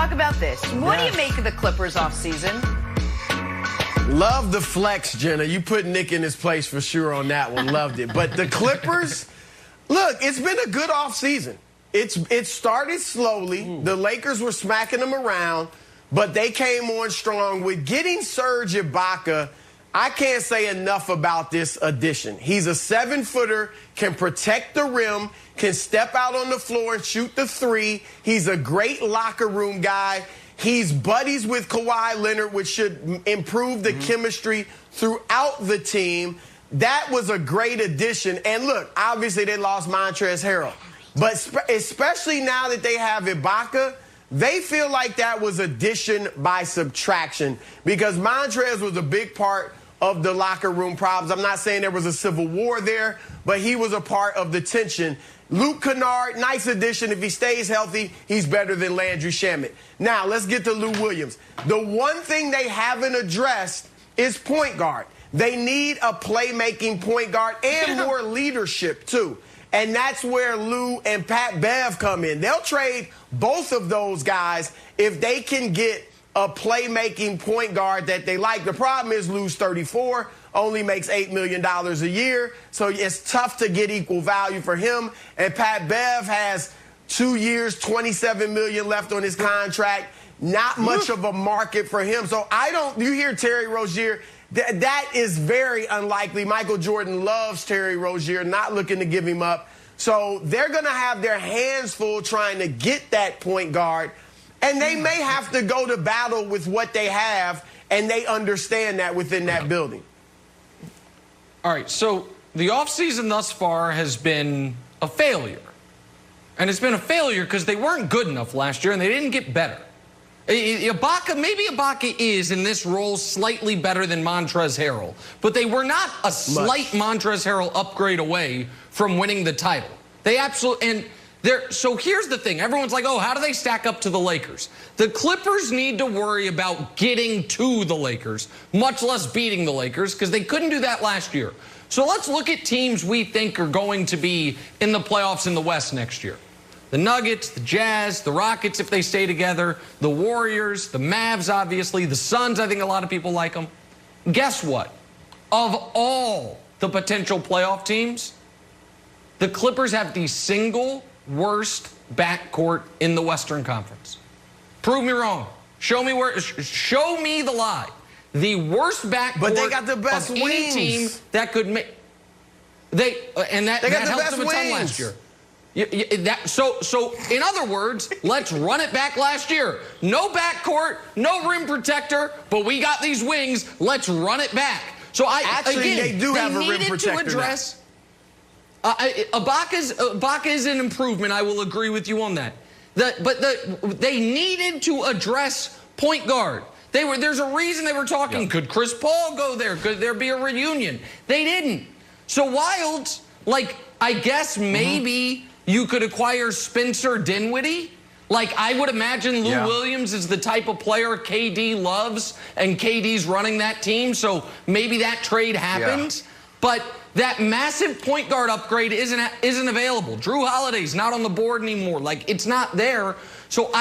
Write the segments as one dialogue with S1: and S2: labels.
S1: talk about this. What do you make of the Clippers offseason?
S2: Love the flex, Jenna. You put Nick in his place for sure on that one. Loved it. But the Clippers, look, it's been a good offseason. It started slowly. The Lakers were smacking them around, but they came on strong. With getting Serge Ibaka, I can't say enough about this addition. He's a 7-footer, can protect the rim, can step out on the floor and shoot the three. He's a great locker room guy. He's buddies with Kawhi Leonard, which should improve the chemistry throughout the team. That was a great addition. And look, obviously they lost Montrezl Harrell. But especially now that they have Ibaka, they feel like that was addition by subtraction because Montrezl was a big part of the locker room problems. I'm not saying there was a civil war there, but he was a part of the tension. Luke Kennard, nice addition. If he stays healthy, he's better than Landry Shamet. Now, let's get to Lou Williams. The one thing they haven't addressed is point guard. They need a playmaking point guard and more leadership, too. And that's where Lou and Pat Bev come in. They'll trade both of those guys if they can get a playmaking point guard that they like. The problem is Lou's 34, only makes $8 million a year, so it's tough to get equal value for him. And Pat Bev has 2 years, $27 million left on his contract. Not much of a market for him. So you hear Terry Rozier, that is very unlikely. Michael Jordan loves Terry Rozier, not looking to give him up. So they're going to have their hands full trying to get that point guard. And they may have to go to battle with what they have, and they understand that within that building.
S3: All right, so the offseason thus far has been a failure. And it's been a failure because they weren't good enough last year, and they didn't get better. Maybe Ibaka is, in this role, slightly better than Montrezl Harrell. But they were not a slight Montrezl Harrell upgrade away from winning the title. They absolutely... So here's the thing. Everyone's like, oh, how do they stack up to the Lakers? The Clippers need to worry about getting to the Lakers, much less beating the Lakers, because they couldn't do that last year. So let's look at teams we think are going to be in the playoffs in the West next year. The Nuggets, the Jazz, the Rockets, if they stay together, the Warriors, the Mavs, obviously, the Suns, I think a lot of people like them. Guess what? Of all the potential playoff teams, the Clippers have the single worst backcourt in the Western Conference. Prove me wrong. Show me the lie. The worst backcourt
S2: but they got the best
S3: of
S2: wings.
S3: any team that could make. That helped them a ton last year. So in other words, let's run it back last year. No backcourt, no rim protector, but we got these wings. Let's run it back. So
S2: they do have a rim protector
S3: to address. Ibaka is an improvement. I will agree with you on that. They needed to address point guard. There's a reason they were talking. Yeah. Could Chris Paul go there? Could there be a reunion? They didn't. So Wilds, I guess maybe you could acquire Spencer Dinwiddie. I would imagine Lou Williams is the type of player KD loves, and KD's running that team. So maybe that trade happens. Yeah. But that massive point guard upgrade isn't available. Drew Holiday's not on the board anymore. It's not there. So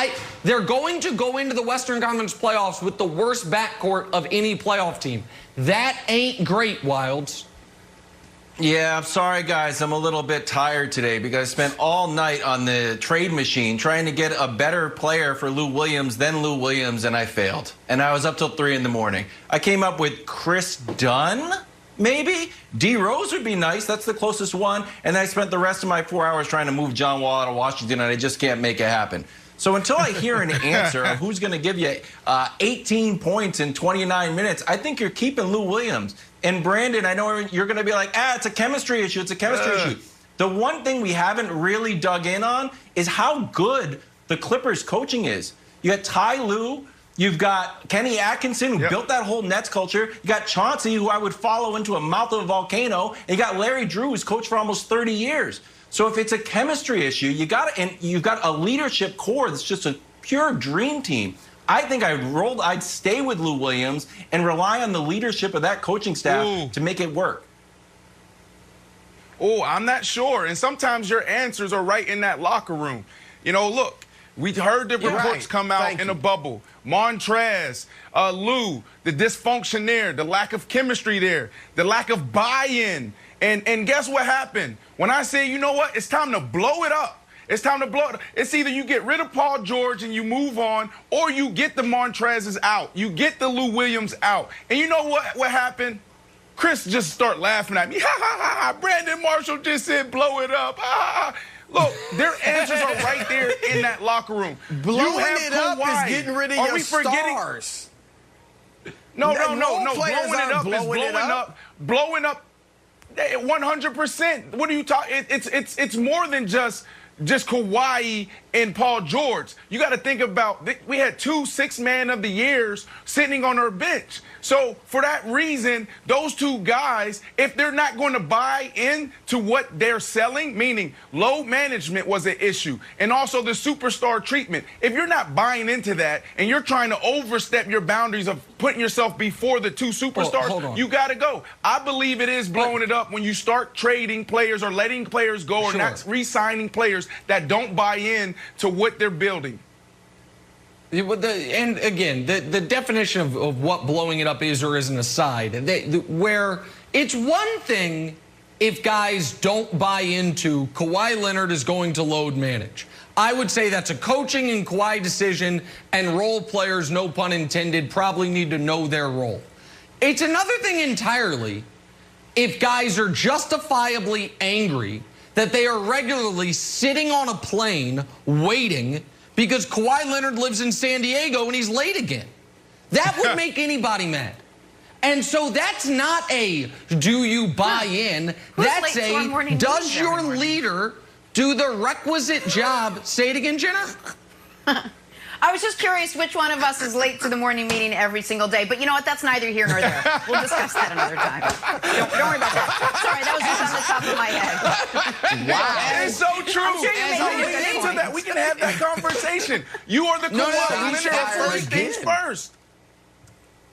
S3: they're going to go into the Western Conference playoffs with the worst backcourt of any playoff team. That ain't great, Wilds.
S4: Yeah, I'm sorry, guys. I'm a little bit tired today because I spent all night on the trade machine trying to get a better player for Lou Williams than Lou Williams, and I failed. And I was up till 3 in the morning. I came up with Chris Dunn. Maybe. D. Rose would be nice. That's the closest one. And I spent the rest of my 4 hours trying to move John Wall out of Washington, and I just can't make it happen. So until I hear an answer of who's going to give you 18 points in 29 minutes, I think you're keeping Lou Williams. And Brandon, I know you're going to be like, it's a chemistry issue. It's a chemistry issue. The one thing we haven't really dug in on is how good the Clippers coaching is. You got Ty Lue. You've got Kenny Atkinson, who built that whole Nets culture. You got Chauncey, who I would follow into a mouth of a volcano. And you got Larry Drew, who's coached for almost 30 years. So if it's a chemistry issue, you've got a leadership core that's just a pure dream team. I think I'd stay with Lou Williams and rely on the leadership of that coaching staff to make it work.
S5: I'm not sure. And sometimes your answers are right in that locker room. Look, We heard the reports come out in a bubble. Montrez, Lou, the dysfunction there, the lack of chemistry there, the lack of buy-in. And guess what happened? When I say, you know what, it's time to blow it up. It's time to blow it up. It's either you get rid of Paul George and you move on, or you get the Montrezes out. You get the Lou Williams out. And you know what happened? Chris just start laughing at me. Ha, ha, ha, ha. Brandon Marshall just said blow it up. Ha, ha, ha. Look, their answers are right there in that locker room.
S2: Blowing it up is getting rid of your stars.
S5: No. Blowing it up is blowing up 100%. What are you talking? It's more than just Kawhi and Paul George. You got to think about, we had 2 six-man of the years sitting on our bench. So for that reason, those 2 guys, if they're not going to buy into what they're selling, meaning load management was an issue, and also the superstar treatment, if you're not buying into that and you're trying to overstep your boundaries of putting yourself before the 2 superstars, you got to go. I believe it is blowing it up when you start trading players or letting players go or not re-signing players that don't buy in to what they're building.
S3: And again, the definition of what blowing it up is or isn't aside, where it's one thing if guys don't buy into Kawhi Leonard is going to load manage. I would say that's a coaching and Kawhi decision, and role players, no pun intended, probably need to know their role. It's another thing entirely if guys are justifiably angry that they are regularly sitting on a plane waiting because Kawhi Leonard lives in San Diego and he's late again. That would make anybody mad. And so that's not a do you buy in, that's a does your leader do the requisite job? Say it again, Jenna.
S1: I was just curious which one of us is late to the morning meeting every single day. But you know what? That's neither here nor there. We'll discuss that another time. Don't worry about that. Sorry, that was just on the top of my head.
S5: Wow. It's so true.
S1: I'm sure you
S5: so into that. We can have that conversation. You are the Kawhi. We should have first things first.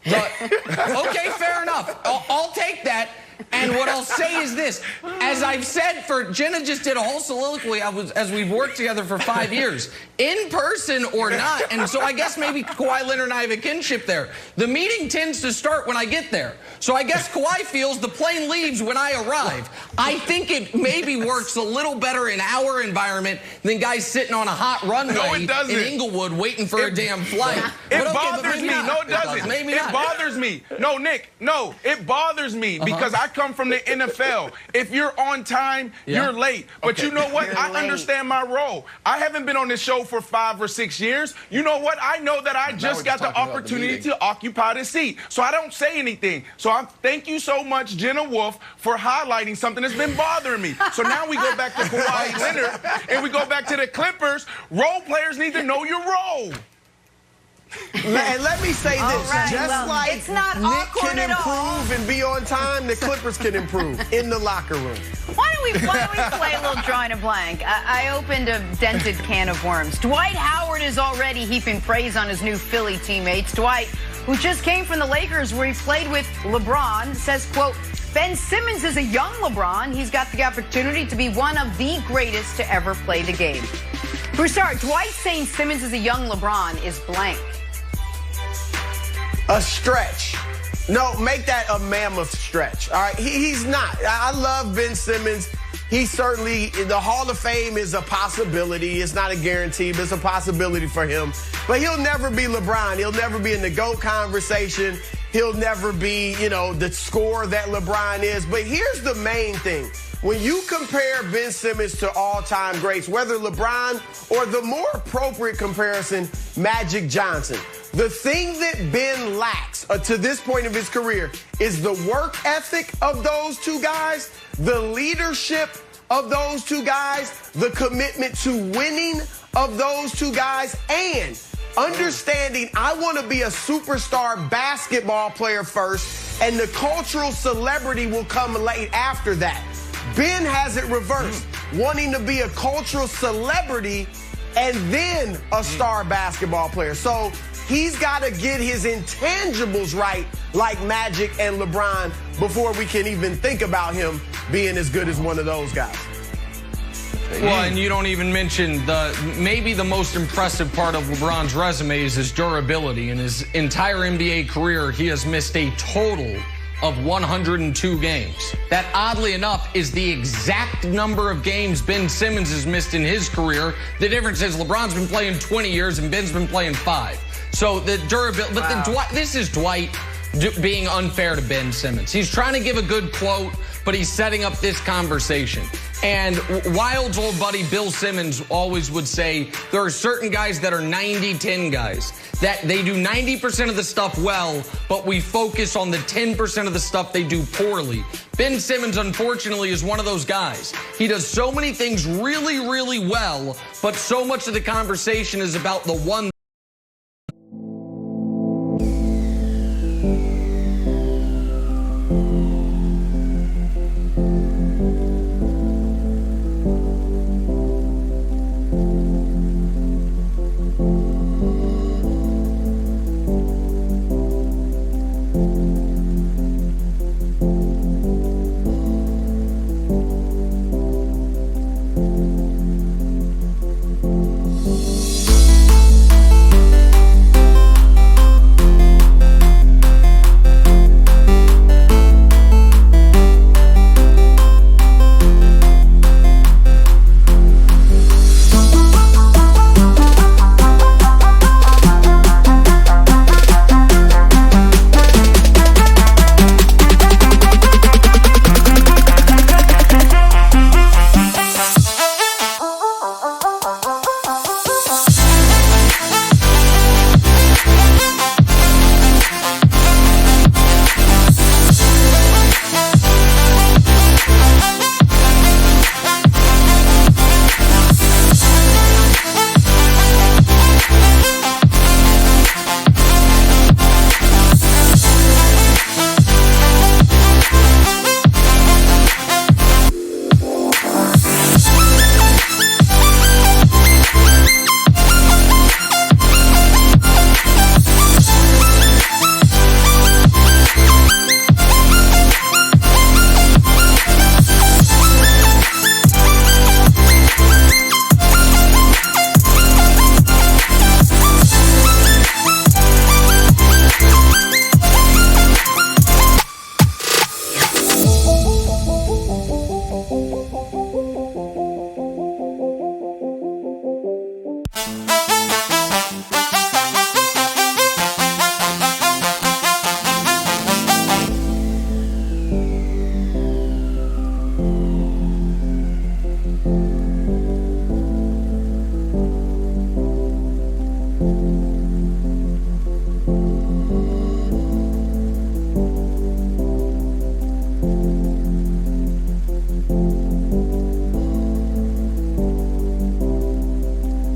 S3: Okay, fair enough. I'll take that. And what I'll say is this. As I've said, Jenna just did a whole soliloquy as we've worked together for 5 years, in person or not. And so I guess maybe Kawhi Leonard and I have a kinship there. The meeting tends to start when I get there. So I guess Kawhi feels the plane leaves when I arrive. I think it maybe works a little better in our environment than guys sitting on a hot runway in Inglewood waiting for a damn flight.
S5: It bothers me. No, it doesn't. It bothers me. No, Nick, no, it bothers me because I come from the NFL. If you're on time, you're late. But you know what? I understand my role. I haven't been on this show for 5 or 6 years. You know what? I know that I just got the opportunity to occupy the seat. So I don't say anything. So thank you so much, Jenna Wolf, for highlighting something that's been bothering me. So now we go back to Kawhi Leonard and we go back to the Clippers. Role players need to know your role.
S2: And let me say this, just like
S1: it's not
S2: Nick can improve and be on time, the Clippers can improve in the locker room.
S1: Why don't we play a little drawing a blank? I opened a dented can of worms. Dwight Howard is already heaping praise on his new Philly teammates. Dwight, who just came from the Lakers where he played with LeBron, says, quote, Ben Simmons is a young LeBron. He's got the opportunity to be one of the greatest to ever play the game. Broussard, Dwight saying Simmons is a young LeBron is blank.
S2: A stretch. No, make that a mammoth stretch. All right, he's not. I love Ben Simmons. He certainly, the Hall of Fame is a possibility. It's not a guarantee, but it's a possibility for him. But he'll never be LeBron. He'll never be in the GOAT conversation. He'll never be, the scorer that LeBron is. But here's the main thing. When you compare Ben Simmons to all-time greats, whether LeBron or the more appropriate comparison, Magic Johnson, the thing that Ben lacks to this point of his career is the work ethic of those 2 guys, the leadership of those 2 guys, the commitment to winning of those 2 guys, and understanding I want to be a superstar basketball player first, and the cultural celebrity will come late after that. Ben has it reversed, wanting to be a cultural celebrity and then a star basketball player. So he's got to get his intangibles right, like Magic and LeBron, before we can even think about him being as good as one of those guys.
S3: Well, and you don't even mention maybe the most impressive part of LeBron's resume is his durability. In his entire NBA career, he has missed a total of 102 games. That, oddly enough, is the exact number of games Ben Simmons has missed in his career. The difference is LeBron's been playing 20 years and Ben's been playing 5. So the durability, but this is Dwight being unfair to Ben Simmons. He's trying to give a good quote, but he's setting up this conversation. And Wild's old buddy Bill Simmons always would say there are certain guys that are 90-10 guys, that they do 90% of the stuff well, but we focus on the 10% of the stuff they do poorly. Ben Simmons, unfortunately, is one of those guys. He does so many things really, really well, but so much of the conversation is about the one.
S6: Thank you.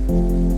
S6: Thank you.